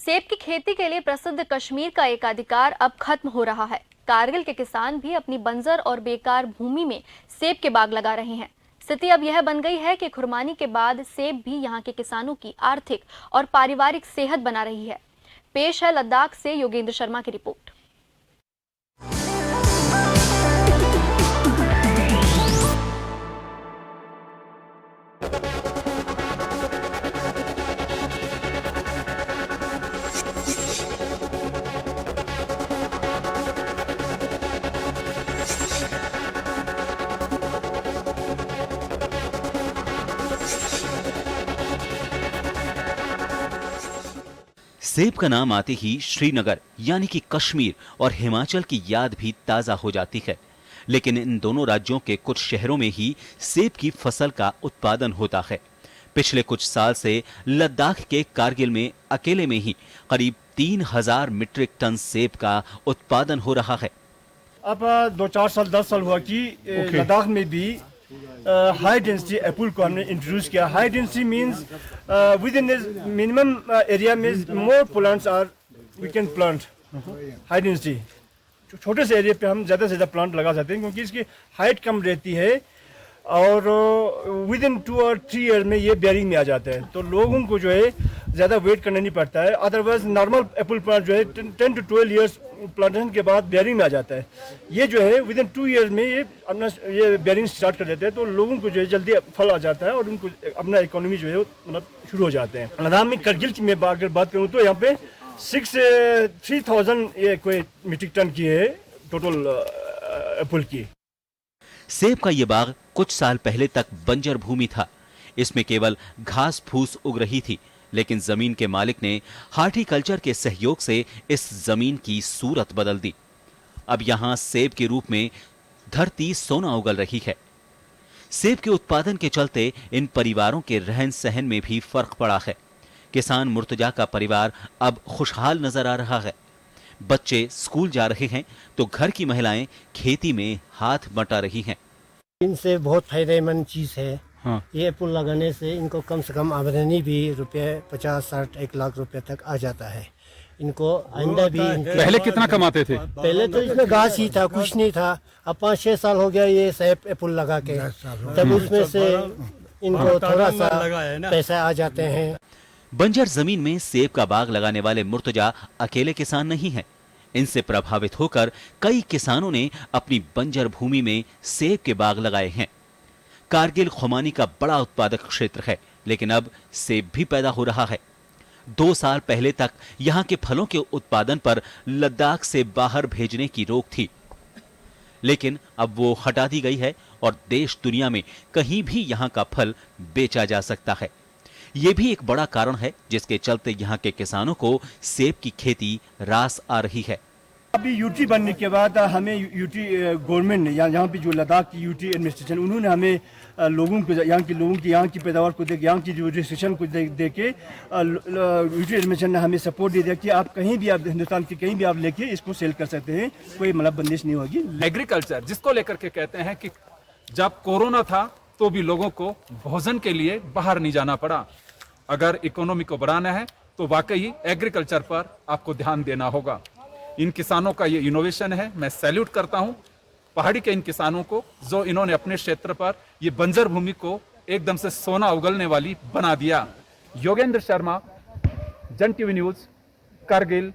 सेब की खेती के लिए प्रसिद्ध कश्मीर का एकाधिकार अब खत्म हो रहा है। कारगिल के किसान भी अपनी बंजर और बेकार भूमि में सेब के बाग लगा रहे हैं। स्थिति अब यह बन गई है कि खुरमानी के बाद सेब भी यहां के किसानों की आर्थिक और पारिवारिक सेहत बना रही है। पेश है लद्दाख से योगेंद्र शर्मा की रिपोर्ट। सेब का नाम आते ही श्रीनगर यानी कि कश्मीर और हिमाचल की याद भी ताजा हो जाती है। लेकिन इन दोनों राज्यों के कुछ शहरों में ही सेब की फसल का उत्पादन होता है। पिछले कुछ साल से लद्दाख के कारगिल में अकेले में ही करीब 3000 मीट्रिक टन सेब का उत्पादन हो रहा है। अब 2-4 साल 10 साल हुआ कि लद्दाख में भी हाई डेंसिटी एप्पल को हमने इंट्रोड्यूस किया। High density means within minimum area में more plants are we can plant. High density छोटे से एरिया पे हम ज़्यादा से ज़्यादा प्लांट लगा सकते हैं क्योंकि इसकी हाइट कम रहती है और विद इन 2 और 3 ईयर में ये बेयरिंग में आ जाता है, तो लोगों को जो है ज़्यादा वेट करना नहीं पड़ता है। अदरवाइज नॉर्मल एप्पल प्लांट जो है 10 to 12 ईयर्स प्लांटेशन के बाद बेयरिंग में आ जाता है। ये जो है विद इन 2 ईयर्स में ये अपना ये बेयरिंग स्टार्ट कर देते हैं, तो लोगों को जो है जल्दी फल आ जाता है और उनको अपना इकोनॉमी जो है मतलब शुरू हो जाते हैं। लद्दाख में करगिल की मैं अगर बात करूँ तो यहाँ पे 3,000 ये कोई मीट्रिक टन की है टोटल एप्पल की। सेब का ये बाग कुछ साल पहले तक बंजर भूमि था। इसमें केवल घास फूस उग रही थी, लेकिन जमीन के मालिक ने हार्टिकल्चर के सहयोग से इस जमीन की सूरत बदल दी। अब यहां सेब के रूप में धरती सोना उगल रही है। सेब के उत्पादन के चलते इन परिवारों के रहन सहन में भी फर्क पड़ा है। किसान मुर्तजा का परिवार अब खुशहाल नजर आ रहा है। बच्चे स्कूल जा रहे हैं तो घर की महिलाएं खेती में हाथ बटा रही हैं। इनसे बहुत फायदेमंद चीज है। हाँ। ये एप्पल लगाने से इनको कम से कम आमदनी भी रुपये 50-60-1 लाख रुपए तक आ जाता है। इनको आइंदा भी पहले कितना कमाते थे? पहले तो इसमें घास ही था, कुछ नहीं था। अब 5-6 साल हो गया ये सेब एप्पल लगा के, तब उसमें से इनको थोड़ा सा पैसा आ जाते हैं। बंजर जमीन में सेब का बाग लगाने वाले मुर्तजा अकेले किसान नहीं हैं। इनसे प्रभावित होकर कई किसानों ने अपनी बंजर भूमि में सेब के बाग लगाए हैं। कारगिल खुमानी का बड़ा उत्पादक क्षेत्र है, लेकिन अब सेब भी पैदा हो रहा है। 2 साल पहले तक यहां के फलों के उत्पादन पर लद्दाख से बाहर भेजने की रोक थी, लेकिन अब वो हटा दी गई है और देश दुनिया में कहीं भी यहां का फल बेचा जा सकता है। ये भी एक बड़ा कारण है जिसके चलते यहाँ के किसानों को सेब की खेती रास आ रही है। अभी यूटी बनने के बाद हमें यूटी गवर्नमेंट ने यहाँ पे जो लद्दाख की यूटी एडमिनिस्ट्रेशन उन्होंने हमें लोगों को यहाँ की पैदावार को देख, यहाँ की जो रिस्ट्रिक्शन को दे के यूटी एडमिनिस्ट्रेशन ने हमें सपोर्ट दे दिया कि आप कहीं भी आप हिंदुस्तान के कहीं भी आप लेके इसको सेल कर सकते हैं, कोई मतलब बंदिश नहीं होगी। एग्रीकल्चर जिसको लेकर के कहते हैं कि जब कोरोना था तो भी लोगों को भोजन के लिए बाहर नहीं जाना पड़ा। अगर इकोनॉमी को बढ़ाना है तो वाकई एग्रीकल्चर पर आपको ध्यान देना होगा। इन किसानों का ये इनोवेशन है, मैं सैल्यूट करता हूं पहाड़ी के इन किसानों को जो इन्होंने अपने क्षेत्र पर ये बंजर भूमि को एकदम से सोना उगलने वाली बना दिया। योगेंद्र शर्मा, जन टीवी न्यूज, कारगिल।